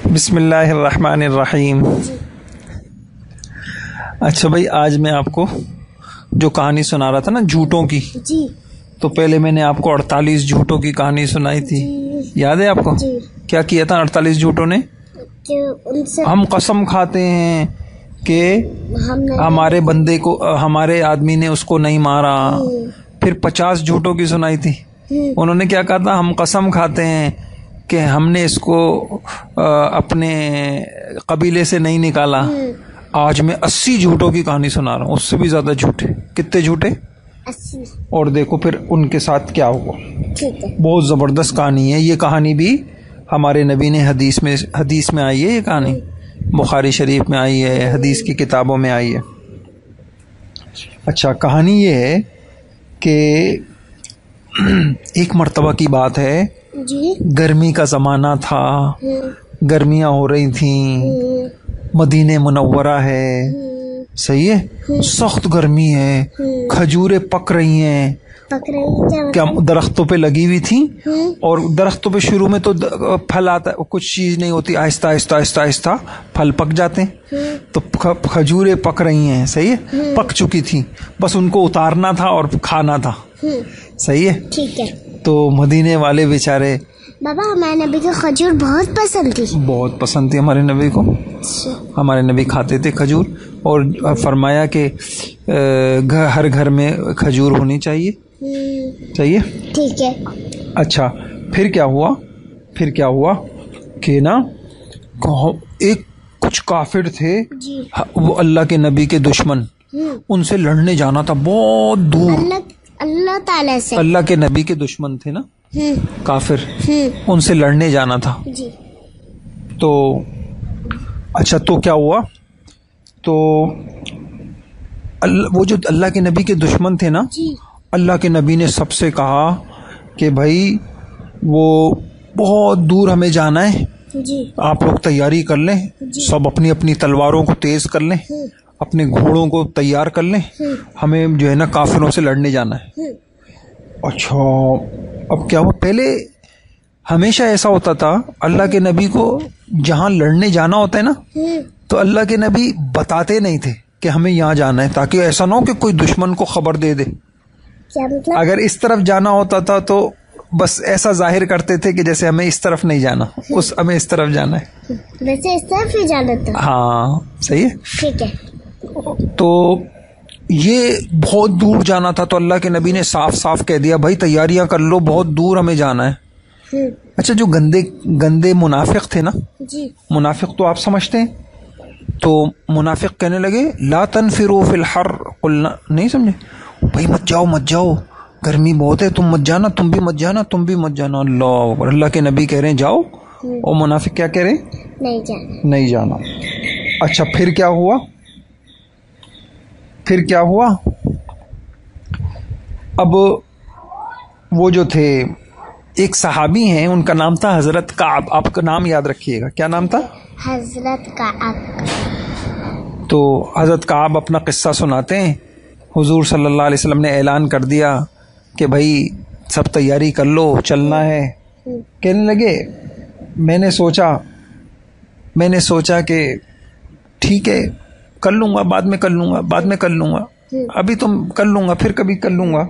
بسم اللہ الرحمن الرحیم. اچھا بھائی، آج میں آپ کو جو کہانی سنا رہا تھا نا جھوٹوں کی، تو پہلے میں نے آپ کو 48 جھوٹوں کی کہانی سنائی تھی. یاد ہے آپ کو؟ کیا کیا تھا 48 جھوٹوں نے؟ ہم قسم کھاتے ہیں کہ ہمارے بندے کو، ہمارے آدمی نے اس کو نہیں مارا. پھر 50 جھوٹوں کی سنائی تھی. انہوں نے کیا کہا تھا؟ ہم قسم کھاتے ہیں کہ ہم نے اس کو اپنے قبیلے سے نہیں نکالا. آج میں 80 جھوٹوں کی کہانی سنا رہا ہوں، اس سے بھی زیادہ جھوٹے. کتنے جھوٹے؟ 80. اور دیکھو پھر ان کے ساتھ کیا ہوا. بہت زبردست کہانی ہے یہ. کہانی بھی ہمارے نبی نے حدیث میں آئی ہے. یہ کہانی بخاری شریف میں آئی ہے، حدیث کی کتابوں میں آئی ہے. اچھا، کہانی یہ ہے کہ ایک مرتبہ کی بات ہے، گرمی کا زمانہ تھا، گرمیاں ہو رہی تھیں، مدینہ منورہ ہے، صحیح ہے، سخت گرمی ہے، کھجوریں پک رہی ہیں، کیا درختوں پہ لگی ہوئی تھیں. اور درختوں پہ شروع میں تو پھل آتا ہے، کچھ چیز نہیں ہوتی، آہستہ آہستہ آہستہ آہستہ پھل پک جاتے ہیں. تو کھجوریں پک رہی ہیں، صحیح ہے، پک چکی تھیں، بس ان کو اتارنا تھا اور کھانا تھا. صحیح ہے، ٹھیک ہے. تو مدینے والے بیچارے، بابا ہمارے نبی کو کھجور بہت پسند تھی. بہت پسند تھی ہمارے نبی کو. ہمارے نبی کھاتے تھے کھجور، اور فرمایا کہ ہر گھر میں کھجور ہونی چاہیے. چاہیے، ٹھیک ہے. اچھا، پھر کیا ہوا کہ نا ایک کچھ کافر تھے، وہ اللہ کے نبی کے دشمن، ان سے لڑنے جانا تھا بہت دور. اللہ تعالی سے، اللہ کے نبی کے دشمن تھے نا کافر، ان سے لڑنے جانا تھا. تو اچھا، تو کیا ہوا؟ تو وہ جو اللہ کے نبی کے دشمن تھے نا، اللہ کے نبی نے سب سے کہا کہ بھائی وہ بہت دور ہمیں جانا ہے، آپ لوگ تیاری کر لیں، سب اپنی اپنی تلواروں کو تیز کر لیں، اپنے گھوڑوں کو تیار کر لیں، ہمیں جو ہے نا کافروں سے لڑنے جانا ہے. اچھا، اب کیا ہوا؟ پہلے ہمیشہ ایسا ہوتا تھا، اللہ کے نبی کو جہاں لڑنے جانا ہوتا ہے نا، تو اللہ کے نبی بتاتے نہیں تھے کہ ہمیں یہاں جانا ہے، تاکہ ایسا نہ ہو کہ کوئی دشمن کو خبر دے دے. اگر اس طرف جانا ہوتا تھا تو بس ایسا ظاہر کرتے تھے کہ جیسے ہمیں اس طرف نہیں جانا، ہمیں اس طرف جانا ہے، ویسے اس طرف ہی جانا تھا. ہاں صحیح ہے، ٹھیک ہے. تو یہ بہت دور جانا تھا، تو اللہ کے نبی نے صاف صاف کہہ دیا بھائی تیاریاں کر لو، بہت دور ہمیں جانا ہے. اچھا، جو گندے منافق تھے نا، منافق تو آپ سمجھتے ہیں، تو منافق کہنے لگے لا تنفروا فی الحر، قلنا، نہیں سمجھے بھائی مت جاؤ، گرمی بہت ہے، تم مت جانا، تم بھی مت جانا. اللہ اکبر. اللہ کے نبی کہہ رہے ہیں جاؤ، اور منافق کیا کہہ رہے ہیں؟ نہیں جانا. اچھا، پھر کیا ہوا؟ اب وہ جو تھے ایک صحابی ہیں، ان کا نام تھا حضرت کعب. آپ کا نام یاد رکھیے گا. کیا نام تھا؟ حضرت کعب. تو حضرت کعب اپنا قصہ سناتے ہیں. حضور صلی اللہ علیہ وسلم نے اعلان کر دیا کہ بھائی سب تیاری کر لو، چلنا ہے. کہنے لگے میں نے سوچا کہ ٹھیک ہے، کر لوں گا، بعد میں کر لوں گا، ابھی تم کر لوں گا، پھر کبھی کر لوں گا.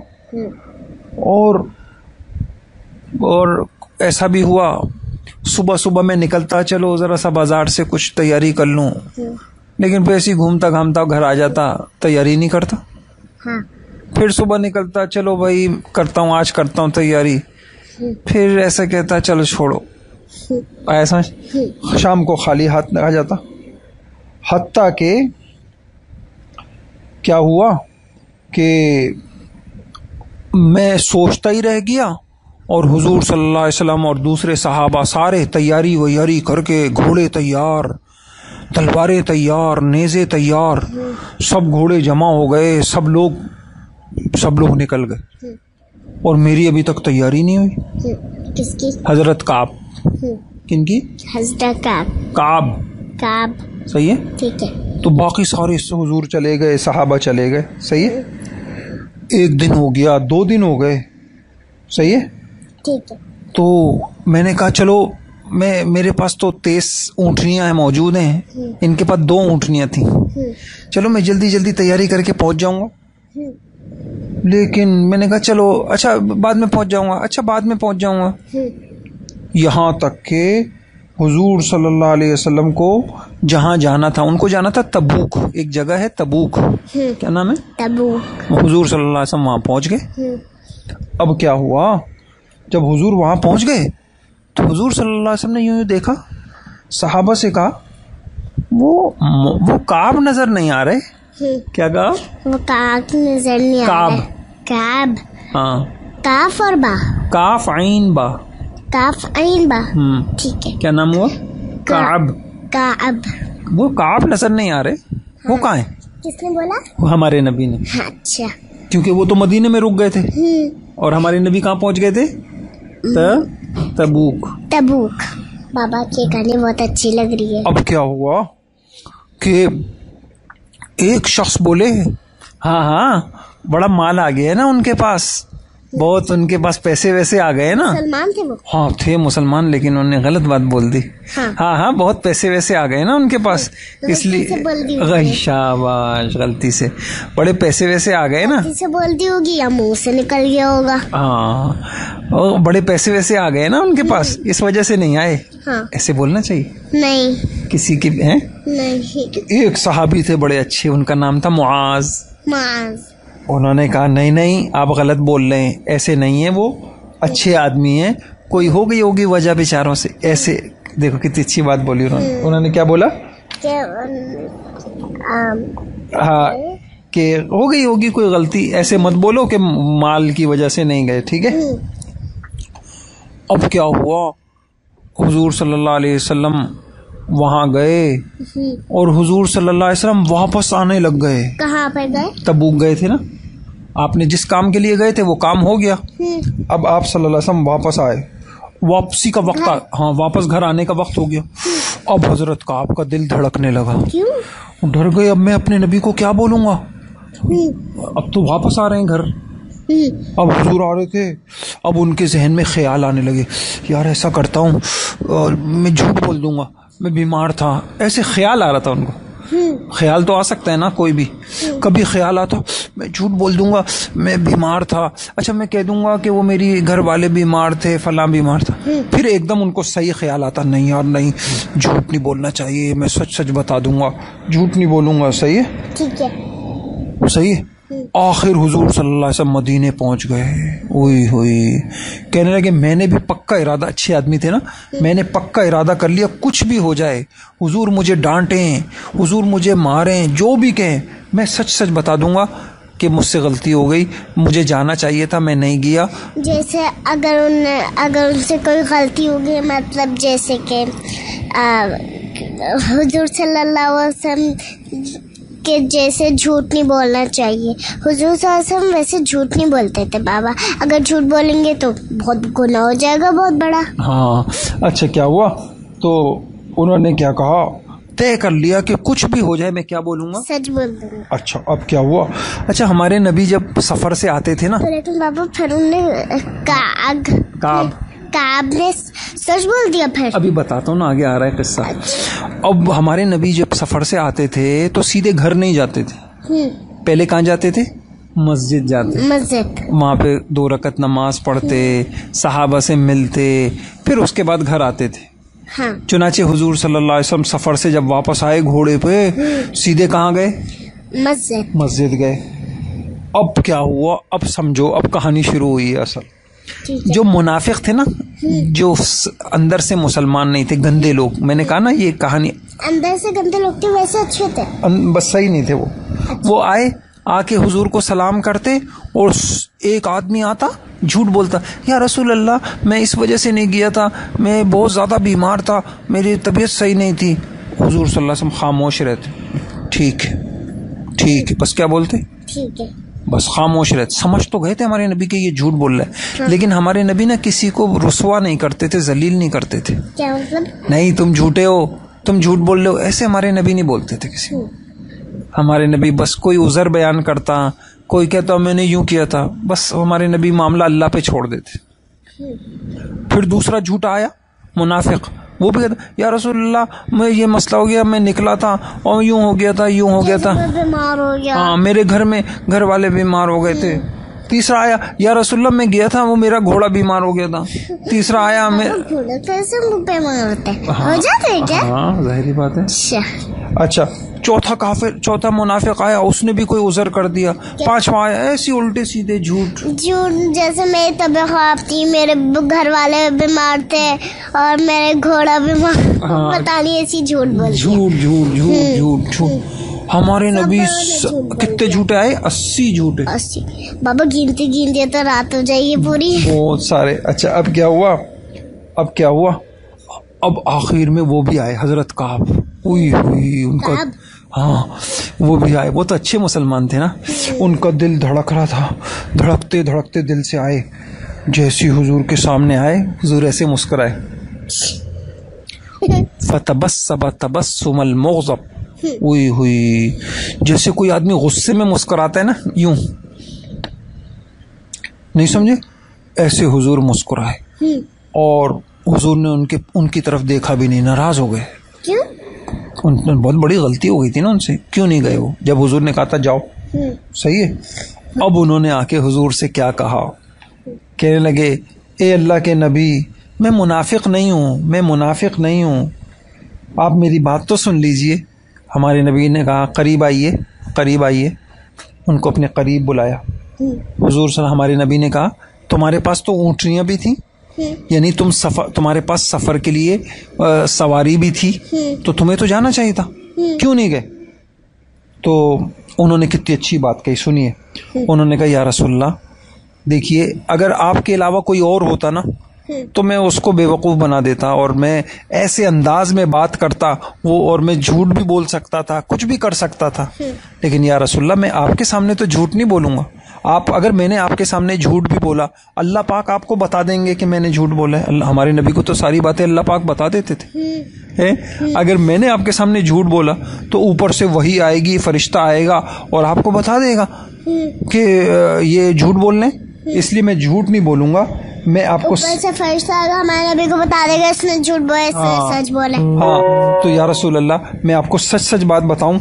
اور ایسا بھی ہوا، صبح میں نکلتا، چلو ذرا سا بازار سے کچھ تیاری کر لوں، لیکن پھر ایسے گھومتا گھامتا گھر آ جاتا، تیاری نہیں کرتا. پھر صبح نکلتا، چلو بھائی کرتا ہوں، آج کرتا ہوں تیاری، پھر ایسا کہتا چلو چھوڑو، ایسا شام کو خالی ہاتھ آ جاتا. حتیٰ کہ کیا ہوا کہ میں سوچتا ہی رہ گیا، اور حضور صلی اللہ علیہ وسلم اور دوسرے صحابہ سارے تیاری ویاری کر کے، گھوڑے تیار، تلواریں تیار، نیزے تیار، سب گھوڑے جمع ہو گئے، سب لوگ نکل گئے، اور میری ابھی تک تیاری نہیں ہوئی. کس کی؟ حضرت کعب. کن کی؟ حضرت کعب. صحیح ہے، ٹھیک ہے. تو باقی سارے حضور چلے گئے، صحابہ چلے گئے. صحیح ہے. ایک دن ہو گیا، 2 دن ہو گئے. صحیح ہے. ٹھیک ہے. تو میں نے کہا چلو میرے پاس تو 23 اونٹنیاں موجود ہیں, ان کے پاس 2 اونٹنیاں تھیں, چلو میں جلدی جلدی تیاری کر کے پہنچ جاؤں گا. لیکن میں نے کہا چلو اچھا بعد میں پہنچ جاؤں گا, اچھا بعد میں پہنچ جاؤں گا. یہاں تک کہ حضور صلی اللہ علیہ وسلم کو جہاں جانا تھا, ان کو جانا تھا تبوک, ایک جگہ ہے تبوک, کیا نام ہے تبوک. حضور صلی اللہ علیہ وسلم وہاں پہنچ گئے. اب کیا ہوا, جب حضور وہاں پہنچ گئے تو حضور صلی اللہ علیہ وسلم نے یوں دیکھا, صحابہ سے کہا وہ کعب نظر نہیں آ رہے. کیا کہا؟ وہ کعب نظر نہیں آ رہے. کعب. ہاں, کاف اور با. کاف عین با. کاف عین با. ٹھیک ہے. کیا نام ہوا؟ کعب. کعب. وہ کعب نظر نہیں آ رہے, وہ کہاں ہیں؟ کس نے بولا؟ وہ ہمارے نبی نے. اچھا. کیونکہ وہ تو مدینے میں رک گئے تھے, اور ہمارے نبی کہاں پہنچ گئے تھے؟ تبوک. تبوک. بابا کی کہانی بہت اچھی لگ رہی ہے. اب کیا ہوا کہ ایک شخص بولے ہاں بڑا مال آ گیا ہے نا ان کے پاس, بہت ان کے پاس پیسے ویسے آ گئے نا. مسلمان تھے وہ؟ ہاں تھے مسلمان, لیکن انہوں نے غلط بات بول دی. ہاں بہت پیسے ویسے آ گئے نا ان کے پاس, اس لیے شاباش, غلطی سے بڑے پیسے ویسے آ گئے نا, سے بول دی ہوگی یا منہ سے نکل گیا ہوگا. ہاں بڑے پیسے ویسے آ گئے نا ان کے پاس, اس وجہ سے نہیں آئے. ایسے بولنا چاہیے نہیں کسی کی ہیں. ایک صحابی تھے بڑے اچھے, ان کا نام تھا معاذ. انہوں نے کہا نہیں آپ غلط بول رہے ہیں, ایسے نہیں ہیں, وہ اچھے آدمی ہیں, کوئی ہو گئی ہوگی وجہ بیچاروں سے. ایسے دیکھو کتنی اچھی بات بولی انہوں نے. کیا بولا؟ ہاں کہ ہو گئی ہوگی کوئی غلطی, ایسے مت بولو کہ مال کی وجہ سے نہیں گئے. ٹھیک ہے. اب کیا ہوا, حضور صلی اللہ علیہ وسلم وہاں گئے, اور حضور صلی اللہ علیہ وسلم واپس آنے لگ گئے. کہاں پہ گئے؟ تبوک گئے تھے نا. آپ نے جس کام کے لیے گئے تھے وہ کام ہو گیا. اب آپ صلی اللہ علیہ وسلم واپس آئے, واپسی کا وقت. ہاں واپس گھر آنے کا وقت ہو گیا. اب حضرت کا آپ کا دل دھڑکنے لگا, ڈر گئے, اب میں اپنے نبی کو کیا بولوں گا, اب تو واپس آ رہے ہیں گھر. اب حضور آ رہے تھے, اب ان کے ذہن میں خیال آنے لگے, یار ایسا کرتا ہوں میں جھوٹ بول دوں گا, میں بیمار تھا. ایسے خیال آ رہا تھا ان کو. خیال تو آ سکتا ہے نا, کوئی بھی کبھی خیال آتا, میں جھوٹ بول دوں گا میں بیمار تھا, اچھا میں کہہ دوں گا کہ وہ میری گھر والے بیمار تھے, فلاں بیمار تھا. پھر ایک دم ان کو صحیح خیال آتا, نہیں یار نہیں, جھوٹ نہیں بولنا چاہیے, میں سچ بتا دوں گا, جھوٹ نہیں بولوں گا. صحیح ہے, ٹھیک ہے, صحیح ہے. آخر حضور صلی اللہ علیہ وسلم مدینے پہنچ گئے. ہوئی کہنے لگے میں نے بھی پکا ارادہ, اچھے آدمی تھے نا, میں نے پکا ارادہ کر لیا, کچھ بھی ہو جائے, حضور مجھے ڈانٹیں, حضور مجھے ماریں, جو بھی کہیں, میں سچ بتا دوں گا کہ مجھ سے غلطی ہو گئی, مجھے جانا چاہیے تھا, میں نہیں گیا. جیسے اگر ان سے کوئی غلطی ہو گئی, مطلب جیسے کہ حضور صلی اللہ علیہ وسلم کہ جیسے جھوٹ نہیں بولنا چاہیے, حضور صلی اللہ علیہ وسلم ویسے جھوٹ نہیں بولتے تھے بابا. اگر جھوٹ بولیں گے تو بہت گناہ ہو جائے گا, بہت بڑا. ہاں اچھا کیا ہوا, تو انہوں نے کیا کہا, طے کر لیا کہ کچھ بھی ہو جائے میں کیا بولوں گا, سچ بول دوں گا. اچھا اب کیا ہوا, اچھا ہمارے نبی جب سفر سے آتے تھے نا, لیکن بابا پھر کعب نے سچ بول دیا. پھر ابھی بتاتا ہوں نا, آگے آ رہا ہے قصہ. اب ہمارے نبی جب سفر سے آتے تھے تو سیدھے گھر نہیں جاتے تھے, پہلے کہاں جاتے تھے, مسجد جاتے, مسجد, وہاں پہ 2 رکعت نماز پڑھتے, صحابہ سے ملتے, پھر اس کے بعد گھر آتے تھے. چنانچہ حضور صلی اللہ علیہ وسلم سفر سے جب واپس آئے گھوڑے پہ, سیدھے کہاں گئے, مسجد گئے. اب کیا ہوا, اب سمجھو, اب کہانی شروع ہوئی ہے اصل. جو منافق تھے نا, جو اندر سے مسلمان نہیں تھے, گندے لوگ, میں نے کہا نا یہ کہانی, اندر سے گندے لوگ تھے, ویسے اچھے تھے, بس صحیح نہیں تھے وہ آئے, آ کے حضور کو سلام کرتے, اور ایک آدمی آتا جھوٹ بولتا, یا رسول اللہ میں اس وجہ سے نہیں گیا تھا, میں بہت زیادہ بیمار تھا, میری طبیعت صحیح نہیں تھی. حضور صلی اللہ علیہ وسلم خاموش رہتے, ٹھیک ہے, بس کیا بولتے, ٹھیک ہے, بس خاموش رہتے. سمجھ تو گئے تھے ہمارے نبی کہ یہ جھوٹ بول رہا ہے, لیکن ہمارے نبی نا کسی کو رسوا نہیں کرتے تھے, ذلیل نہیں کرتے تھے. کیا مطلب, نہیں تم جھوٹے ہو, تم جھوٹ بول رہے ہو, ایسے ہمارے نبی نہیں بولتے تھے کسی کو. ہمارے نبی بس کوئی عذر بیان کرتا, کوئی کہتا میں نے یوں کیا تھا, بس ہمارے نبی معاملہ اللہ پہ چھوڑ دیتے. پھر دوسرا جھوٹ آیا, منافق وہ بھی کہتا یا رسول اللہ میں یہ مسئلہ ہو گیا, میں نکلا تھا اور یوں ہو گیا تھا, یوں ہو گیا تھا, بیمار ہو گیا, ہاں میرے گھر میں گھر والے بیمار ہو گئے تھے. تیسرا آیا یا رسول اللہ میں گیا تھا وہ میرا گھوڑا بیمار ہو گیا تھا. تیسرا آیا میں بیمار ہوتے ہو جاتے ہیں کیا؟ ہاں ظاہری بات ہے. اچھا چوتھا کافر, چوتھا منافق آیا, اس نے بھی کوئی عذر کر دیا. پانچواں آیا ایسی الٹے سیدھے جھوٹ, جیسے میری طبیعت خراب تھی, میرے گھر والے بیمار تھے اور میرے گھوڑا بیمار, پتا نہیں ایسی جھوٹ بول, جھوٹ جھوٹ جھوٹ جھوٹ جھوٹ. ہمارے نبی کتنے جھوٹے آئے؟ 80 جھوٹے. 80 بابا گنتے گنتے تو رات ہو جائے گی پوری, بہت سارے. اچھا اب کیا ہوا, اب کیا ہوا, اب آخر میں وہ بھی آئے حضرت کعب. ہوئی ان کا, ہاں وہ بھی آئے. وہ تو اچھے مسلمان تھے نا, ان کا دل دھڑک رہا تھا, دھڑکتے دھڑکتے دل سے آئے. جیسی حضور کے سامنے آئے حضور ایسے مسکرائے, فتبسم تبسم المغضب. ہوئی جیسے کوئی آدمی غصے میں مسکراتا ہے نا, یوں نہیں سمجھے, ایسے حضور مسکرائے. اور حضور نے ان کی طرف دیکھا بھی نہیں, ناراض ہو گئے. کیوں؟ بہت بڑی غلطی ہو گئی تھی نا ان سے, کیوں نہیں گئے وہ جب حضور نے کہا تھا جاؤ؟ صحیح ہے. اب انہوں نے آ کے حضور سے کیا کہا, کہنے لگے اے اللہ کے نبی میں منافق نہیں ہوں, میں منافق نہیں ہوں, آپ میری بات تو سن لیجئے. ہمارے نبی نے کہا قریب آئیے, قریب آئیے. ان کو اپنے قریب بلایا. حضور صلی ہمارے نبی نے کہا تمہارے پاس تو اونٹنیاں بھی تھیں, یعنی تمہارے پاس سفر کے لیے سواری بھی تھی, تو تمہیں تو جانا چاہیے تھا, کیوں نہیں گئے؟ تو انہوں نے کتنی اچھی بات کہی, سنیے. انہوں نے کہا یا رسول اللہ دیکھیے اگر آپ کے علاوہ کوئی اور ہوتا نا تو میں اس کو بے وقوف بنا دیتا, اور میں ایسے انداز میں بات کرتا وہ, اور میں جھوٹ بھی بول سکتا تھا, کچھ بھی کر سکتا تھا. لیکن یا رسول اللہ میں آپ کے سامنے تو جھوٹ نہیں بولوں گا. آپ اگر میں نے آپ کے سامنے جھوٹ بھی بولا اللہ پاک آپ کو بتا دیں گے کہ میں نے جھوٹ بولا ہے. ہمارے نبی کو تو ساری باتیں اللہ پاک بتا دیتے تھے. اگر میں نے آپ کے سامنے جھوٹ بولا تو اوپر سے وحی آئے گی, فرشتہ آئے گا اور آپ کو بتا دے گا کہ یہ جھوٹ بول رہے ہیں, اس لیے میں جھوٹ نہیں بولوں گا. میں آپ کو فرشتہ آگا ہمارے نبی کو بتا دے گا اس نے جھوٹ بولا, سچ بولے. ہاں تو یا رسول اللہ میں آپ کو سچ سچ بات بتاؤں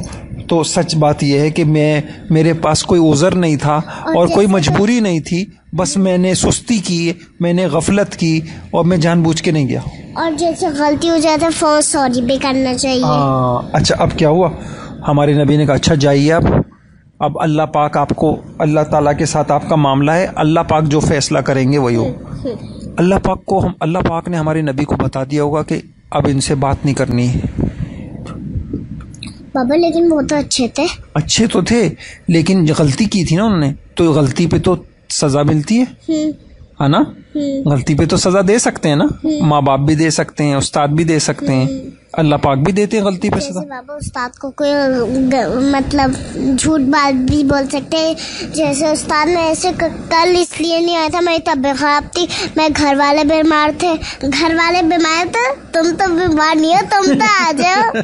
تو سچ بات یہ ہے کہ میرے پاس کوئی عذر نہیں تھا اور کوئی مجبوری نہیں تھی, بس میں نے سستی کی, میں نے غفلت کی, اور میں جان بوجھ کے نہیں گیا. اور جیسے غلطی ہو جائے تو فوراً سوری بھی کرنا چاہیے. اچھا اب کیا ہوا, ہمارے نبی نے کہا اچھا جائیے آپ, اب اللہ پاک آپ کو, اللہ تعالیٰ کے ساتھ آپ کا معاملہ ہے, اللہ پاک جو فیصلہ کریں گے وہی ہو. اللہ پاک نے ہمارے نبی کو بتا دیا ہوگا کہ اب ان سے بات نہیں کرنی ہے. بابا لیکن وہ تو اچھے تھے. اچھے تو تھے لیکن غلطی کی تھی نا انہوں نے, تو غلطی پہ تو سزا ملتی ہے نا, غلطی پہ تو سزا دے سکتے ہیں نا, ماں باپ بھی دے سکتے ہیں, استاد بھی دے سکتے ہیں, اللہ پاک بھی دیتے ہیں غلطی پہ سزا. بابا استاد کو کوئی مطلب جھوٹ بات بھی بول سکتے ہیں, جیسے استاد نے ایسے کل اس لیے نہیں آیا تھا میری طبیعت خراب تھی, میں گھر والے بیمار تھے, گھر والے بیمار تھے, تم تو بیمار نہیں ہو, تم تو آ جاؤ.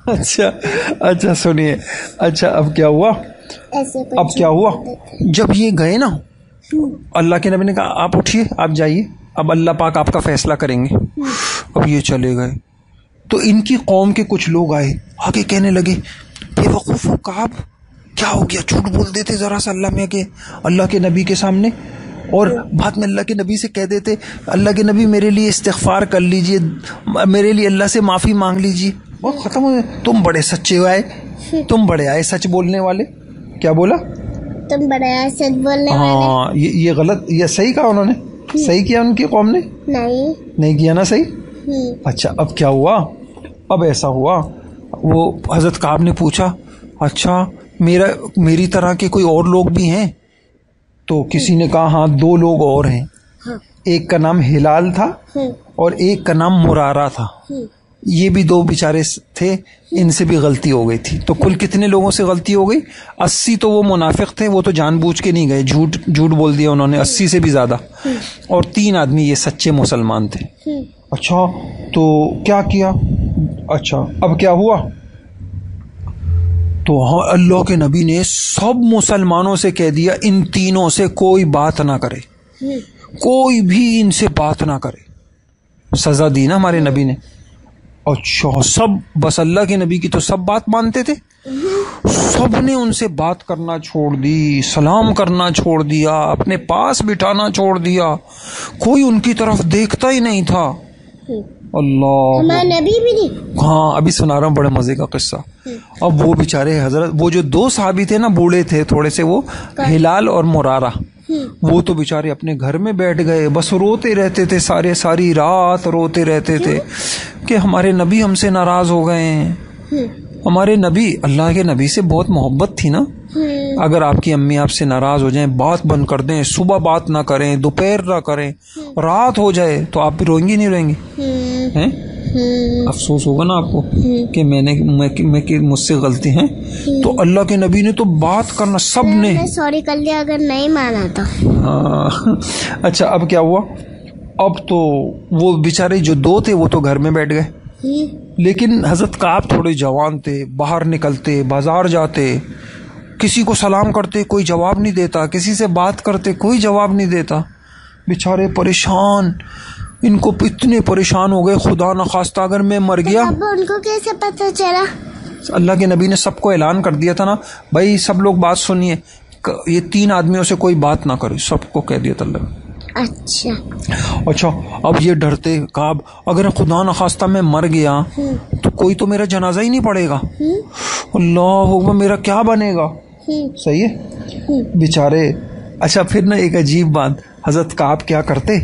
اچھا سنیے, اچھا اب کیا ہوا, اب کیا ہوا جب یہ گئے نا, اللہ کے نبی نے کہا آپ اٹھیے آپ جائیے, اب اللہ پاک آپ کا فیصلہ کریں گے. اب یہ چلے گئے تو ان کی قوم کے کچھ لوگ آئے, آگے کہنے لگے بے وقوف ہو کعب, کیا ہو گیا, جھوٹ بول دیتے ذرا سا اللہ میں کہ اللہ کے نبی کے سامنے, اور بعد میں اللہ کے نبی سے کہہ دیتے اللہ کے نبی میرے لیے استغفار کر لیجئے, میرے لیے اللہ سے معافی مانگ لیجئے. وہ ختم ہو گئے. تم بڑے سچے آئے, تم بڑے آئے سچ بولنے والے. کیا بولا, تم بڑے آئے سچ بولنے والے. ہاں یہ غلط, یہ صحیح کہا انہوں نے, صحیح کیا ان کی قوم نے, نہیں کیا نا صحیح. اچھا اب کیا ہوا, اب ایسا ہوا وہ حضرت کعب نے پوچھا اچھا میری طرح کے کوئی اور لوگ بھی ہیں؟ تو کسی نے کہا ہاں 2 لوگ اور ہیں, ایک کا نام ہلال تھا اور ایک کا نام مرارہ تھا. یہ بھی 2 بیچارے تھے, ان سے بھی غلطی ہو گئی تھی. تو کل کتنے لوگوں سے غلطی ہو گئی, 80 تو وہ منافق تھے, وہ تو جان بوجھ کے نہیں گئے, جھوٹ بول دیا انہوں نے, 80 سے بھی زیادہ, اور 3 آدمی یہ سچے مسلمان تھے. اچھا تو کیا کیا, اچھا اب کیا ہوا, تو ہاں اللہ کے نبی نے سب مسلمانوں سے کہہ دیا ان تینوں سے کوئی بات نہ کرے, کوئی بھی ان سے بات نہ کرے. سزا دی نا ہمارے نبی نے. اچھا سب بس اللہ کے نبی کی تو سب بات مانتے تھے, سب نے ان سے بات کرنا چھوڑ دی, سلام کرنا چھوڑ دیا, اپنے پاس بٹھانا چھوڑ دیا, کوئی ان کی طرف دیکھتا ہی نہیں تھا. اللہ, ہمارا نبی بھی نہیں. ہاں ابھی سنا رہا ہوں بڑے مزے کا قصہ. اب وہ بیچارے حضرت, وہ جو 2 صحابی تھے نا, بوڑھے تھے تھوڑے سے, وہ ہلال اور مرارہ, وہ تو بیچارے اپنے گھر میں بیٹھ گئے, بس روتے رہتے تھے, ساری رات روتے رہتے تھے کہ ہمارے نبی ہم سے ناراض ہو گئے ہیں. ہمارے نبی, اللہ کے نبی سے بہت محبت تھی نا. اگر آپ کی امی آپ سے ناراض ہو جائیں, بات بند کر دیں, صبح بات نہ کریں, دوپہر نہ کریں, رات ہو جائے, تو آپ بھی روئیں گی نہیں روئیں گی؟ افسوس ہوگا نا آپ کو کہ میں مجھ سے غلطی ہے. تو اللہ کے نبی نے تو بات کرنا, سب نے سوری کر لیا اگر نہیں مانا تو. اچھا اب کیا ہوا؟ اب تو وہ بیچارے جو 2 تھے وہ تو گھر میں بیٹھ گئے, لیکن حضرت کعب تھوڑے جوان تھے, باہر نکلتے, بازار جاتے, کسی کو سلام کرتے کوئی جواب نہیں دیتا, کسی سے بات کرتے کوئی جواب نہیں دیتا. بیچارے پریشان, ان کو اتنے پریشان ہو گئے, خدا نخواستہ اگر میں مر گیا. اب ان کو کیسے پتہ چلا؟ اللہ کے نبی نے سب کو اعلان کر دیا تھا نا, بھائی سب لوگ بات سنیے, یہ 3 آدمیوں سے کوئی بات نہ کرے, سب کو کہہ دیا تھا اللہ. اچھا اب یہ ڈرتے کعب, اگر خدا نخواستہ میں مر گیا تو کوئی تو میرا جنازہ ہی نہیں پڑے گا, اللہ اکبر, میرا کیا بنے گا؟ صحیح ہے بیچارے. اچھا پھر نا ایک عجیب بات, حضرت کعب کیا کرتے,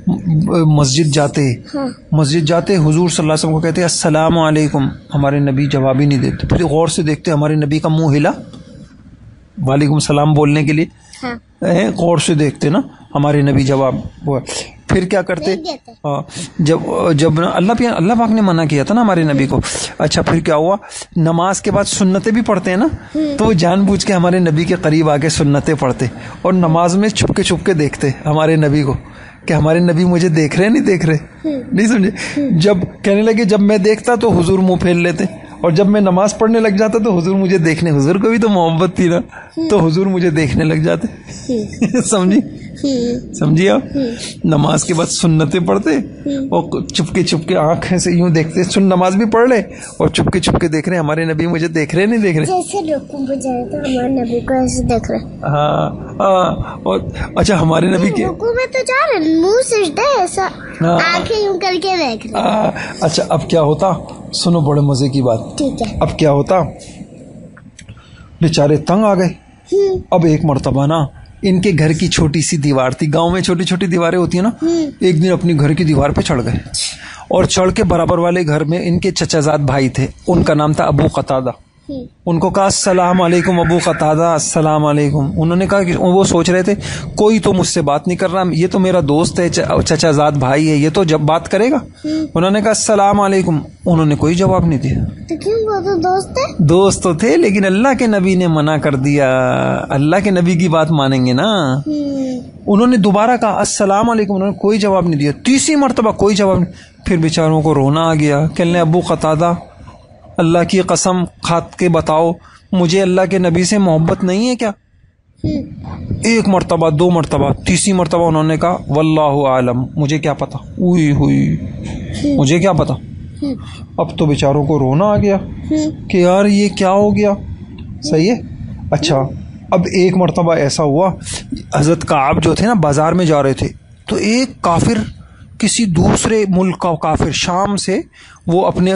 مسجد جاتے حضور صلی اللہ علیہ وسلم کو کہتے السلام علیکم, ہمارے نبی جواب ہی نہیں دیتے. پھر غور سے دیکھتے ہمارے نبی کا منہ ہلا وعلیکم السلام بولنے کے لیے, غور سے دیکھتے نا ہمارے نبی جواب. پھر کیا کرتے, جب اللہ پاک نے منع کیا تھا نا ہمارے نبی کو. اچھا پھر کیا ہوا, نماز کے بعد سنتیں بھی پڑھتے ہیں نا, تو وہ جان بوجھ کے ہمارے نبی کے قریب آ کے سنتیں پڑھتے, اور نماز میں چھپ کے دیکھتے ہمارے نبی کو کہ ہمارے نبی مجھے دیکھ رہے نہیں دیکھ رہے, نہیں سمجھے. جب کہنے لگے جب میں دیکھتا تو حضور منہ پھیر لیتے, اور جب میں نماز پڑھنے لگ جاتا تو حضور مجھے دیکھنے, حضور کو بھی تو محبت تھی نا, تو حضور مجھے دیکھنے لگ جاتے. سمجھی آپ, نماز کے بعد سنتیں پڑھتے اور چپ کے آنکھیں سے یوں دیکھتے, نماز بھی پڑھ لے اور چپ کے دیکھ رہے ہمارے نبی مجھے دیکھ رہے نہیں دیکھ رہے, جیسے رکوع پہ جائے تو ہمارے نبی کو ایسے دیکھ رہے. ہاں اور اچھا ہمارے نبی کے رکوع میں تو جا رہے, منہ سجدہ ایسا, آنکھیں یوں کر کے دیکھ رہے. اچھا اب کیا ہوتا, سنو بڑے مزے کی بات. ٹھیک ہے. اب کیا ہوتا, بیچارے تنگ آ گئے. اب ایک مرتبہ نا ان کے گھر کی چھوٹی سی دیوار تھی, گاؤں میں چھوٹی دیواریں ہوتی ہیں نا, ایک دن اپنی گھر کی دیوار پہ چڑھ گئے, اور چڑھ کے برابر والے گھر میں ان کے چچا زاد بھائی تھے, ان کا نام تھا ابو قتادہ. ان کو کہا السلام علیکم ابو قتادہ, السلام علیکم. انہوں نے کہا کہ وہ سوچ رہے تھے کوئی تو مجھ سے بات نہیں کر رہا, یہ تو میرا دوست ہے, چچا زاد بھائی ہے, یہ تو جب بات کرے گا. انہوں نے کہا السلام علیکم, انہوں نے کوئی جواب نہیں دیا. تو کیوں, وہ تو دوست تھے. دوست تو تھے, لیکن اللہ کے نبی نے منع کر دیا, اللہ کے نبی کی بات مانیں گے نا. انہوں نے دوبارہ کہا السلام علیکم, انہوں نے کوئی جواب نہیں دیا. تیسری مرتبہ کوئی جواب نہیں. پھر بیچاروں کو رونا آ گیا, کہنے ابو قتادہ اللہ کی قسم کھات کے بتاؤ, مجھے اللہ کے نبی سے محبت نہیں ہے کیا؟ 1 مرتبہ 2 مرتبہ, تیسری مرتبہ انہوں نے کہا واللہ عالم, مجھے کیا پتا, مجھے کیا پتا. اب تو بیچاروں کو رونا آ گیا کہ یار یہ کیا ہو گیا. صحیح ہے. اچھا اب 1 مرتبہ ایسا ہوا, حضرت کعب جو تھے نا بازار میں جا رہے تھے, تو ایک کافر, کسی دوسرے ملک کا کافر, شام سے وہ اپنے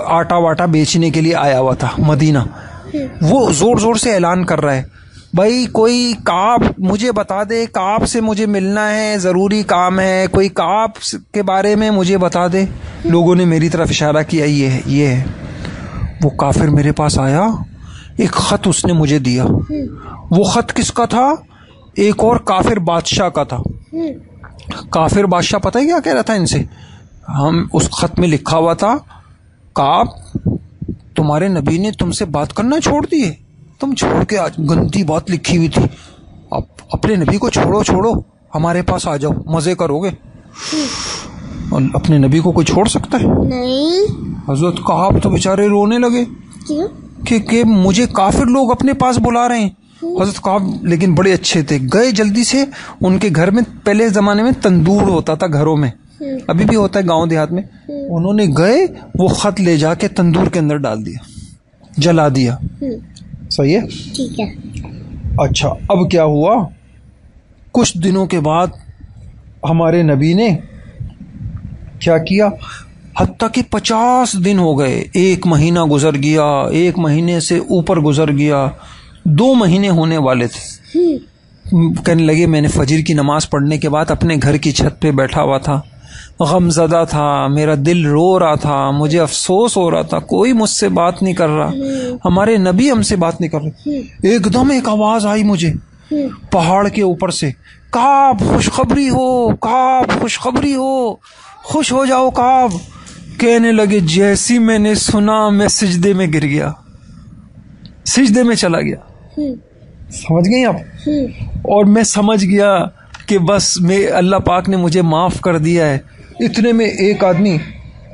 آٹا واٹا بیچنے کے لیے آیا ہوا تھا مدینہ. وہ زور سے اعلان کر رہا ہے, بھائی کوئی کعب مجھے بتا دے, کعب سے مجھے ملنا ہے, ضروری کام ہے, کوئی کعب کے بارے میں مجھے بتا دے. لوگوں نے میری طرف اشارہ کیا, یہ ہے. وہ کافر میرے پاس آیا, ایک خط اس نے مجھے دیا. وہ خط کس کا تھا؟ ایک اور کافر بادشاہ کا تھا. کافر بادشاہ پتہ ہے کیا کہہ رہا تھا ان سے؟ ہم اس خط میں لکھا ہوا تھا کعب تمہارے نبی نے تم سے بات کرنا چھوڑ دیے, تم چھوڑ کے, آج گندی بات لکھی ہوئی تھی, اب اپنے نبی کو چھوڑو, ہمارے پاس آ جاؤ, مزے کرو گے. اپنے نبی کو کوئی چھوڑ سکتا ہے؟ نہیں. حضرت کعب تو بیچارے رونے لگے کہ مجھے کافر لوگ اپنے پاس بلا رہے ہیں. حضرت کعب لیکن بڑے اچھے تھے, گئے جلدی سے. ان کے گھر میں پہلے زمانے میں تندور ہوتا تھا گھروں میں, ابھی بھی ہوتا ہے گاؤں دیہات میں. انہوں نے گئے وہ خط لے جا کے تندور کے اندر ڈال دیا, جلا دیا. صحیح ہے, ٹھیک ہے. اچھا اب کیا ہوا, کچھ دنوں کے بعد ہمارے نبی نے کیا کیا, حتیٰ کہ 50 دن ہو گئے, 1 مہینہ گزر گیا, 1 مہینے سے اوپر گزر گیا, 2 مہینے ہونے والے تھے. کہنے لگے میں نے فجر کی نماز پڑھنے کے بعد اپنے گھر کی چھت پہ بیٹھا ہوا تھا, غم زدہ تھا, میرا دل رو رہا تھا, مجھے افسوس ہو رہا تھا, کوئی مجھ سے بات نہیں کر رہا, ہمارے نبی ہم سے بات نہیں کر رہے. ایک دم ایک آواز آئی مجھے پہاڑ کے اوپر سے, کعب خوشخبری ہو, کعب خوشخبری ہو, خوش ہو جاؤ کعب. کہنے لگے جیسی میں نے سنا میں سجدے میں گر گیا, سجدے میں چلا گیا. سمجھ گئی آپ؟ اور میں سمجھ گیا کہ بس میں اللہ پاک نے مجھے معاف کر دیا ہے. اتنے میں ایک آدمی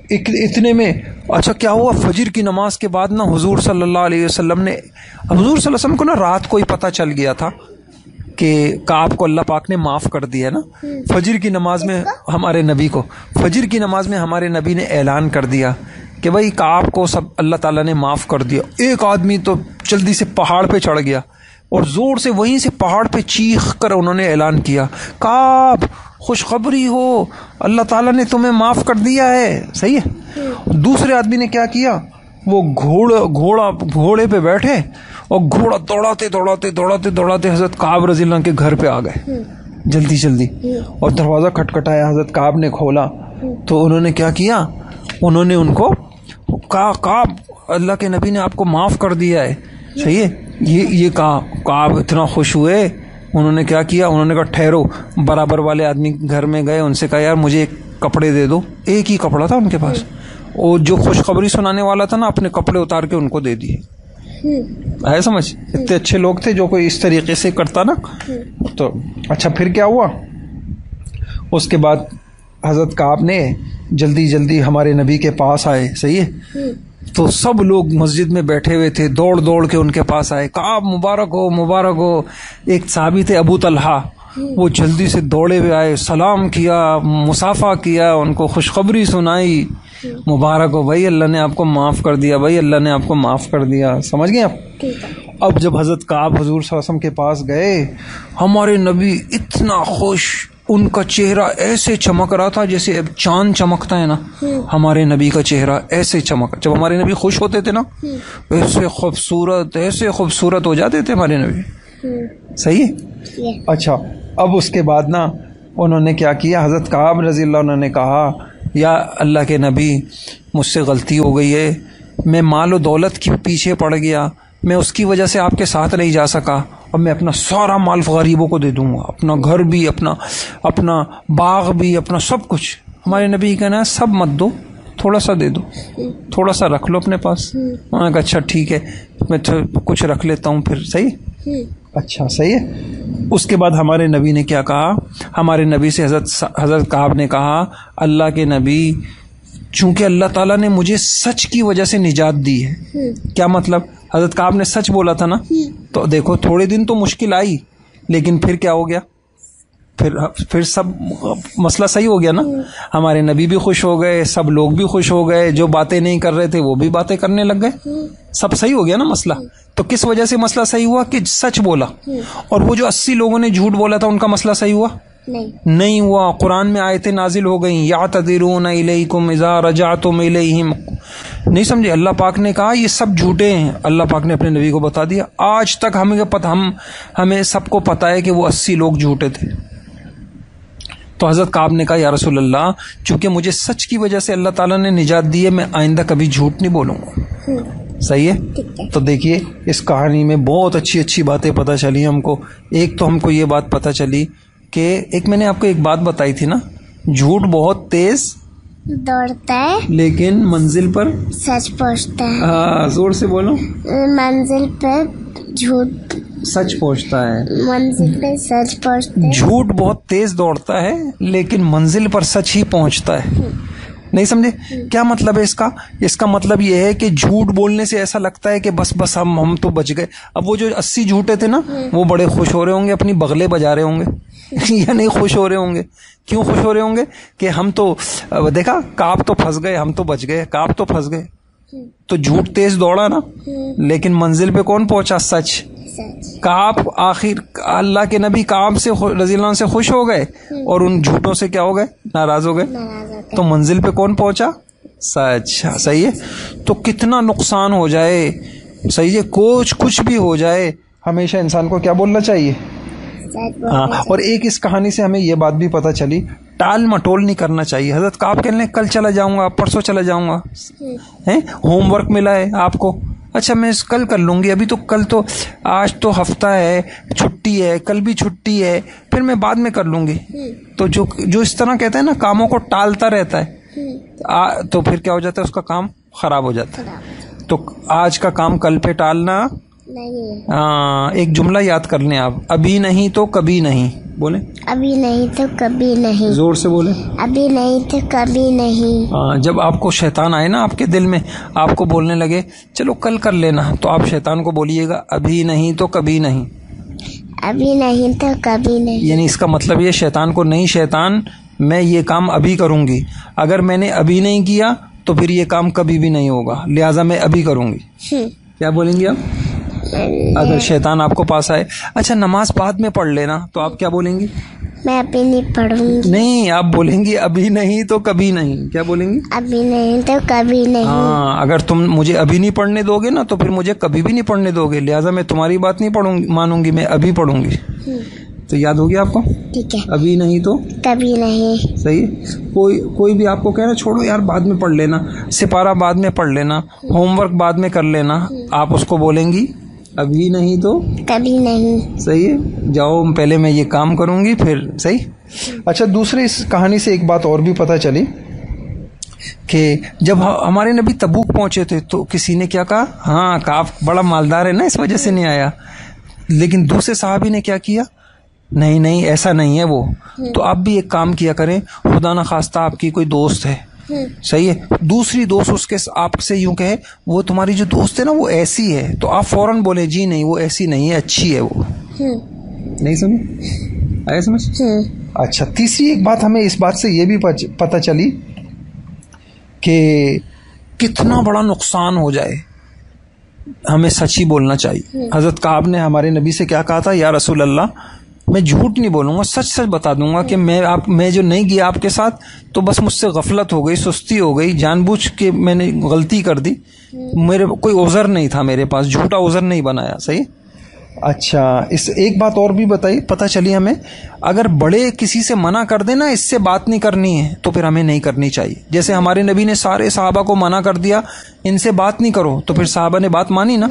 اتنے میں اچھا کیا ہوا, فجر کی نماز کے بعد نا حضور صلی اللہ علیہ وسلم نے, حضور صلی اللہ علیہ وسلم کو نا رات کو ہی پتہ چل گیا تھا کہ کعب کو اللہ پاک نے معاف کر دیا نا. فجر کی نماز میں ہمارے نبی کو, فجر کی نماز میں ہمارے نبی نے اعلان کر دیا کہ بھائی کعب کو سب اللہ تعالیٰ نے معاف کر دیا. ایک آدمی تو جلدی سے پہاڑ پہ چڑھ گیا اور زور سے وہیں سے پہاڑ پہ چیخ کر انہوں نے اعلان کیا, کعب خوشخبری ہو, اللہ تعالیٰ نے تمہیں معاف کر دیا ہے. صحیح ہے. دوسرے آدمی نے کیا کیا, وہ گھوڑے پہ بیٹھے اور گھوڑا دوڑاتے دوڑاتے دوڑاتے دوڑاتے حضرت کعب رضی اللہ عنہ کے گھر پہ آ گئے جلدی جلدی, اور دروازہ کھٹکھٹایا, حضرت کعب نے کھولا تو انہوں نے کیا کیا, انہوں نے ان کو کہا کعب اللہ کے نبی نے آپ کو معاف کر دیا ہے. صحیح ہے. یہ کہا, کعب اتنا خوش ہوئے, انہوں نے کیا کیا, انہوں نے کہا ٹھہرو. برابر والے آدمی گھر میں گئے, ان سے کہا یار مجھے ایک کپڑے دے دو. ایک ہی کپڑا تھا ان کے پاس, اور جو خوشخبری سنانے والا تھا نا اپنے کپڑے اتار کے ان کو دے دیے. ہے سمجھ, اتنے اچھے لوگ تھے جو کوئی اس طریقے سے کرتا نا. تو اچھا پھر کیا ہوا, اس کے بعد حضرت کعب نے جلدی جلدی ہمارے نبی کے پاس آئے. صحیح ہے. تو سب لوگ مسجد میں بیٹھے ہوئے تھے, دوڑ دوڑ کے ان کے پاس آئے, کعب مبارک ہو مبارک ہو. ایک صحابی تھے ابو طلحہ, وہ جلدی سے دوڑے ہوئے آئے, سلام کیا, مصافحہ کیا, ان کو خوشخبری سنائی, مبارک ہو بھائی اللہ نے آپ کو معاف کر دیا, بھائی اللہ نے آپ کو معاف کر دیا. سمجھ گئے آپ؟ اب جب حضرت کعب حضور صلی اللہ علیہ وسلم کے پاس گئے, ہمارے نبی اتنا خوش, ان کا چہرہ ایسے چمک رہا تھا جیسے اب چاند چمکتا ہے نا, ہمارے نبی کا چہرہ ایسے چمک, جب ہمارے نبی خوش ہوتے تھے نا ایسے خوبصورت ہو جاتے تھے ہمارے نبی. صحیح ہے. اچھا اب اس کے بعد نا انہوں نے کیا کیا, حضرت کعب رضی اللہ عنہ نے کہا یا اللہ کے نبی مجھ سے غلطی ہو گئی ہے, میں مال و دولت کے پیچھے پڑ گیا, میں اس کی وجہ سے آپ کے ساتھ نہیں جا سکا, اب میں اپنا سارا مال غریبوں کو دے دوں گا, اپنا گھر بھی, اپنا باغ بھی, اپنا سب کچھ. ہمارے نبی کہنا ہے سب مت دو, تھوڑا سا دے دو, تھوڑا سا رکھ لو اپنے پاس. انہوں نے کہا اچھا ٹھیک ہے میں کچھ رکھ لیتا ہوں پھر. صحیح. اچھا صحیح ہے. اس کے بعد ہمارے نبی نے کیا کہا, ہمارے نبی سے حضرت کعب نے کہا اللہ کے نبی چونکہ اللہ تعالیٰ نے مجھے سچ کی وجہ سے نجات دی ہے. کیا مطلب, حضرت کعب نے سچ بولا تھا نا, تو دیکھو تھوڑے دن تو مشکل آئی لیکن پھر کیا ہو گیا, پھر سب مسئلہ صحیح ہو گیا نا. ہمارے نبی بھی خوش ہو گئے, سب لوگ بھی خوش ہو گئے, جو باتیں نہیں کر رہے تھے وہ بھی باتیں کرنے لگ گئے, سب صحیح ہو گیا نا مسئلہ. تو کس وجہ سے مسئلہ صحیح ہوا کہ سچ بولا. اور وہ جو 80 لوگوں نے جھوٹ بولا تھا ان کا مسئلہ صحیح ہوا نہیں ہوا. قرآن میں آیتیں نازل ہو گئیں, یعتذرون الیکم اذا رجعتم الیہم. نہیں سمجھے, اللہ پاک نے کہا یہ سب جھوٹے ہیں, اللہ پاک نے اپنے نبی کو بتا دیا. آج تک ہمیں سب کو پتا ہے کہ وہ 80 لوگ جھوٹے تھے. تو حضرت کعب نے کہا یا رسول اللہ چونکہ مجھے سچ کی وجہ سے اللہ تعالیٰ نے نجات دی ہے, میں آئندہ کبھی جھوٹ نہیں بولوں گا. صحیح ہے. تو دیکھیے اس کہانی میں بہت اچھی اچھی باتیں پتہ چلی ہم کو. ایک تو ہم کو یہ بات پتہ چلی کہ ایک میں نے آپ کو ایک بات بتائی تھی نا, جھوٹ بہت تیز دوڑتا ہے لیکن منزل پر سچ پہنچتا ہے. ہاں زور سے بولو. منزل پہ جھوٹ سچ پہنچتا ہے, منزل پہ سچ پہنچتا ہے. جھوٹ بہت تیز دوڑتا ہے لیکن منزل پر سچ ہی پہنچتا ہے. نہیں سمجھے کیا مطلب ہے اس کا؟ اس کا مطلب یہ ہے کہ جھوٹ بولنے سے ایسا لگتا ہے کہ بس ہم تو بچ گئے. اب وہ جو 80 جھوٹے تھے نا وہ بڑے خوش ہو رہے ہوں گے, اپنی بغلیں بجا رہے ہوں گے. یا نہیں خوش ہو رہے ہوں گے؟ کیوں خوش ہو رہے ہوں گے کہ ہم تو دیکھا کعب تو پھنس گئے، ہم تو بچ گئے، کعب تو پھنس گئے، تو جھوٹ تیز دوڑا نا، لیکن منزل پہ کون پہنچا؟ سچ۔ کعب آخر اللہ کے نبی کعب سے رضی اللہ عنہ سے خوش ہو گئے اور ان جھوٹوں سے کیا ہو گئے؟ ناراض ہو گئے، تو منزل پہ کون پہنچا؟ سچ۔ صحیح ہے؟ تو کتنا نقصان ہو جائے، صحیح ہے، کچھ بھی ہو جائے، ہمیشہ انسان کو کیا بولنا چاہیے؟ ہاں۔ اور ایک اس کہانی سے ہمیں یہ بات بھی پتہ چلی، ٹال مٹول نہیں کرنا چاہیے۔ حضرت کعب کہنے لگے کل چلا جاؤں گا، پرسوں چلا جاؤں گا، ہوم ورک ملا ہے آپ کو، اچھا میں کل کر لوں گی، ابھی تو کل تو آج تو ہفتہ ہے، چھٹی ہے، کل بھی چھٹی ہے، پھر میں بعد میں کر لوں گی۔ تو جو اس طرح کہتے ہیں نا کاموں کو ٹالتا رہتا ہے، تو پھر کیا ہو جاتا ہے؟ اس کا کام خراب ہو جاتا ہے۔ تو آج کا کام کل پہ ٹالنا نہیں۔ ہاں، ایک جملہ یاد کر لیں آپ، ابھی نہیں تو کبھی نہیں، بولیں ابھی نہیں تو کبھی نہیں، زور سے بولیں، ابھی نہیں تو کبھی نہیں۔ ہاں، جب آپ کو شیطان آئے نا آپ کے دل میں، آپ کو بولنے لگے چلو کل کر لینا، تو آپ شیطان کو بولیے گا ابھی نہیں تو کبھی نہیں، ابھی نہیں تو کبھی نہیں، یعنی اس کا مطلب یہ شیطان کو نہیں، شیطان میں یہ کام ابھی کروں گی، اگر میں نے ابھی نہیں کیا تو پھر یہ کام کبھی بھی نہیں ہوگا، لہٰذا میں ابھی کروں گی۔ کیا بولیں گے آپ اگر شیطان آپ کو پاس آئے؟ اچھا نماز بعد میں پڑھ لینا، تو آپ کیا بولیں گی؟ میں ابھی نہیں پڑھوں گی۔ نہیں، آپ بولیں گی ابھی نہیں تو کبھی نہیں۔ کیا بولیں گی؟ ابھی نہیں تو کبھی نہیں۔ ہاں، اگر تم مجھے ابھی نہیں پڑھنے دو گے نا تو پھر مجھے کبھی بھی نہیں پڑھنے دو گے، لہٰذا میں تمہاری بات نہیں مانوں گی، میں ابھی پڑھوں گی۔ تو یاد ہو گیا آپ کو؟ ٹھیک ہے، ابھی نہیں تو کبھی نہیں۔ صحیح ہے؟ کوئی بھی آپ کو کہہ رہا چھوڑو یار بعد میں پڑھ لینا، سپارہ بعد میں پڑھ لینا، ہوم ورک بعد میں کر لینا، آپ اس کو بولیں گی ابھی نہیں تو کبھی نہیں۔ صحیح ہے، جاؤ پہلے میں یہ کام کروں گی پھر۔ صحیح۔ اچھا دوسری اس کہانی سے ایک بات اور بھی پتہ چلی کہ جب ہمارے نبی تبوک پہنچے تھے تو کسی نے کیا کہا؟ ہاں کعب بڑا مالدار ہے نا اس وجہ سے نہیں آیا، لیکن دوسرے صحابی نے کیا کیا؟ نہیں ایسا نہیں ہے وہ، تو آپ بھی ایک کام کیا کریں، خدا نہ خواستہ آپ کی کوئی دوست ہے، صحیح ہے، دوسری دوست اس کے آپ سے یوں کہے وہ تمہاری جو دوست ہے نا وہ ایسی ہے، تو آپ فوراً بولے جی نہیں وہ ایسی نہیں ہے، اچھی ہے وہ۔ نہیں سمجھ آیا سمجھ؟ اچھا تیسری ایک بات ہمیں اس بات سے یہ بھی پتہ چلی کہ کتنا بڑا نقصان ہو جائے ہمیں سچ ہی بولنا چاہیے۔ حضرت کعب نے ہمارے نبی سے کیا کہا تھا؟ یا رسول اللہ میں جھوٹ نہیں بولوں گا، سچ بتا دوں گا کہ میں جو نہیں گیا آپ کے ساتھ تو بس مجھ سے غفلت ہو گئی، سستی ہو گئی، جان بوجھ کے میں نے غلطی کر دی، میرے کوئی عذر نہیں تھا، میرے پاس جھوٹا عذر نہیں بنایا۔ صحیح۔ اچھا اس ایک بات اور بھی بتائی پتہ چلی ہمیں، اگر بڑے کسی سے منع کر دیں نا اس سے بات نہیں کرنی ہے تو پھر ہمیں نہیں کرنی چاہیے، جیسے ہمارے نبی نے سارے صحابہ کو منع کر دیا ان سے بات نہیں کرو، تو پھر صحابہ نے بات مانی نا۔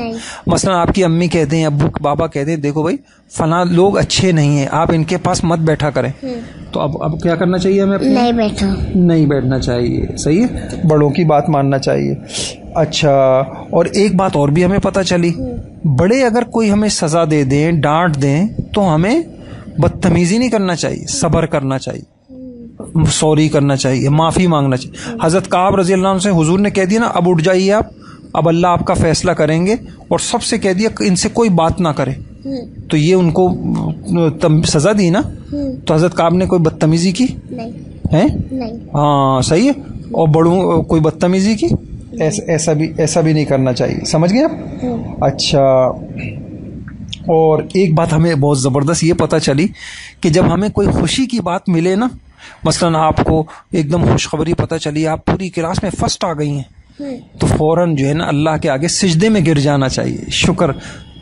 مثلا آپ کی امی کہتے ہیں، ابو بابا کہتے ہیں دیکھو بھائی فلاں لوگ اچھے نہیں ہیں، آپ ان کے پاس مت بیٹھا کریں، تو اب کیا کرنا چاہیے ہمیں؟ نہیں بیٹھنا چاہیے۔ صحیح ہے، بڑوں کی بات ماننا چاہیے۔ اچھا اور ایک بات اور بھی ہمیں پتہ چلی، بڑے اگر کوئی ہمیں سزا دے دیں، ڈانٹ دیں تو ہمیں بدتمیزی نہیں کرنا چاہیے، صبر کرنا چاہیے، سوری کرنا چاہیے، معافی مانگنا چاہیے۔ حضرت کعب رضی اللہ عنہ سے حضور نے کہہ دیا نا اب اٹھ جائیے آپ، اب اللہ آپ کا فیصلہ کریں گے، اور سب سے کہہ دیا ان سے کوئی بات نہ کرے، تو یہ ان کو سزا دی نا، تو حضرت کعب نے کوئی بدتمیزی کی ہے؟ ہاں صحیح ہے، اور بڑوں کوئی بدتمیزی کی، ایسا بھی نہیں کرنا چاہیے۔ سمجھ گئے آپ؟ اچھا اور ایک بات ہمیں بہت زبردست یہ پتہ چلی کہ جب ہمیں کوئی خوشی کی بات ملے نا، مثلا آپ کو ایک دم خوشخبری پتہ چلی، آپ پوری کلاس میں فرسٹ آ گئی ہیں، تو فوراً جو ہے نا اللہ کے آگے سجدے میں گر جانا چاہیے، شکر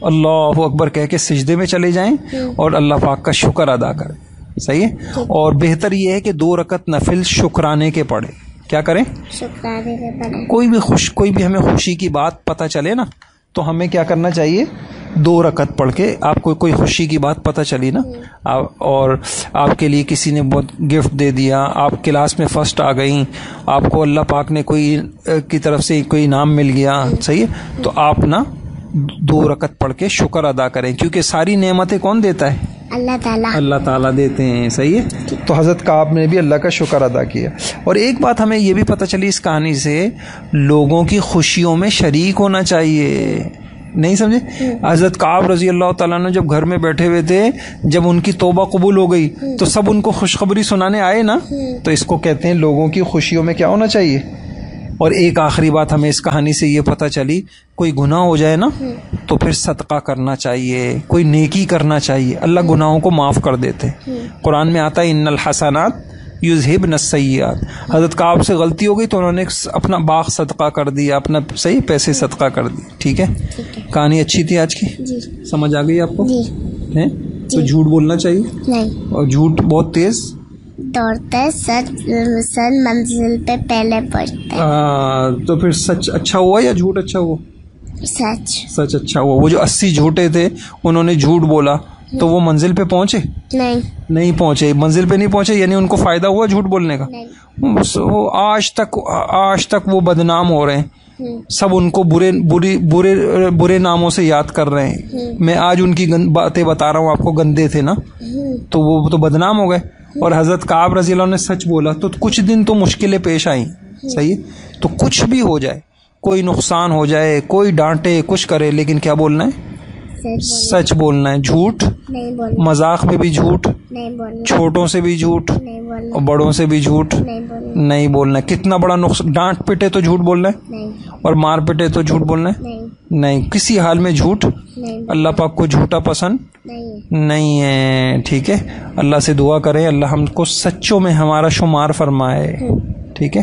اللہ اکبر کہہ کے سجدے میں چلے جائیں اور اللہ پاک کا شکر ادا کریں۔ صحیح ہے، اور بہتر یہ ہے کہ 2 رکعت نفل شکرانے کے پڑھیں۔ کیا کریں؟ شکرانے کے پڑھیں۔ کوئی بھی ہمیں خوشی کی بات پتہ چلے نا تو ہمیں کیا کرنا چاہیے؟ 2 رکعت پڑھ کے، آپ کو کوئی خوشی کی بات پتہ چلی نا، اور آپ کے لیے کسی نے بہت گفٹ دے دیا، آپ کلاس میں فرسٹ آ گئیں، آپ کو اللہ پاک نے کوئی کی طرف سے کوئی انعام مل گیا، صحیح ہے، تو آپ نا 2 رکعت پڑھ کے شکر ادا کریں، کیونکہ ساری نعمتیں کون دیتا ہے؟ اللہ تعالیٰ دیتے ہیں۔ صحیح ہے، تو حضرت کعب نے بھی اللہ کا شکر ادا کیا۔ اور ایک بات ہمیں یہ بھی پتہ چلی اس کہانی سے، لوگوں کی خوشیوں میں شریک ہونا چاہیے، نہیں سمجھے؟ حضرت کعب رضی اللہ تعالیٰ عنہ جب گھر میں بیٹھے ہوئے تھے، جب ان کی توبہ قبول ہو گئی تو سب ان کو خوشخبری سنانے آئے نا. تو اس کو کہتے ہیں لوگوں کی خوشیوں میں کیا ہونا چاہیے. اور ایک آخری بات ہمیں اس کہانی سے یہ پتہ چلی، کوئی گناہ ہو جائے نا تو پھر صدقہ کرنا چاہیے، کوئی نیکی کرنا چاہیے، اللہ گناہوں کو معاف کر دیتے. قرآن میں آتا ہے ان الحسنات یذہبن السیئات. حضرت کعب سے غلطی ہو گئی تو انہوں نے اپنا باغ صدقہ کر دیا، اپنا صحیح پیسے صدقہ کر دی. ٹھیک ہے، کہانی اچھی تھی آج کی، سمجھ آ گئی آپ کو؟ تو جھوٹ بولنا چاہیے نہیں، اور جھوٹ بہت تیز دوڑتا ہے، سچ منزل پہ پہلے پہنچتا ہے. تو پھر سچ اچھا ہوا یا جھوٹ اچھا ہوا؟ سچ اچھا ہوا. وہ جو 80 جھوٹے تھے انہوں نے جھوٹ بولا تو وہ منزل پہ پہنچے؟ نہیں پہنچے. منزل پہ نہیں پہنچے یعنی ان کو فائدہ ہوا جھوٹ بولنے کا؟ وہ آج تک وہ بدنام ہو رہے ہیں، سب ان کو برے ناموں سے یاد کر رہے ہیں. میں آج ان کی باتیں بتا رہا ہوں آپ کو، گندے تھے نا، تو وہ تو بدنام ہو گئے. اور حضرت کعب رضی اللہ عنہ نے سچ بولا تو کچھ دن تو مشکلیں پیش آئیں. صحیح ہے، تو کچھ بھی ہو جائے، کوئی نقصان ہو جائے، کوئی ڈانٹے، کچھ کرے، لیکن کیا بولنا ہے؟ سچ بولنا ہے. جھوٹ مذاق میں بھی جھوٹ، چھوٹوں سے بھی جھوٹ اور بڑوں سے بھی جھوٹ نہیں بولنا ہے. کتنا بڑا نقصان، ڈانٹ پٹے تو جھوٹ بولنا ہے، اور مار پٹے تو جھوٹ بولنا ہے نہیں. کسی حال میں جھوٹ اللہ پاک کو جھوٹا پسند نہیں ہے. ٹھیک ہے، اللہ سے دعا کریں اللہ ہم کو سچوں میں ہمارا شمار فرمائے. ٹھیک ہے.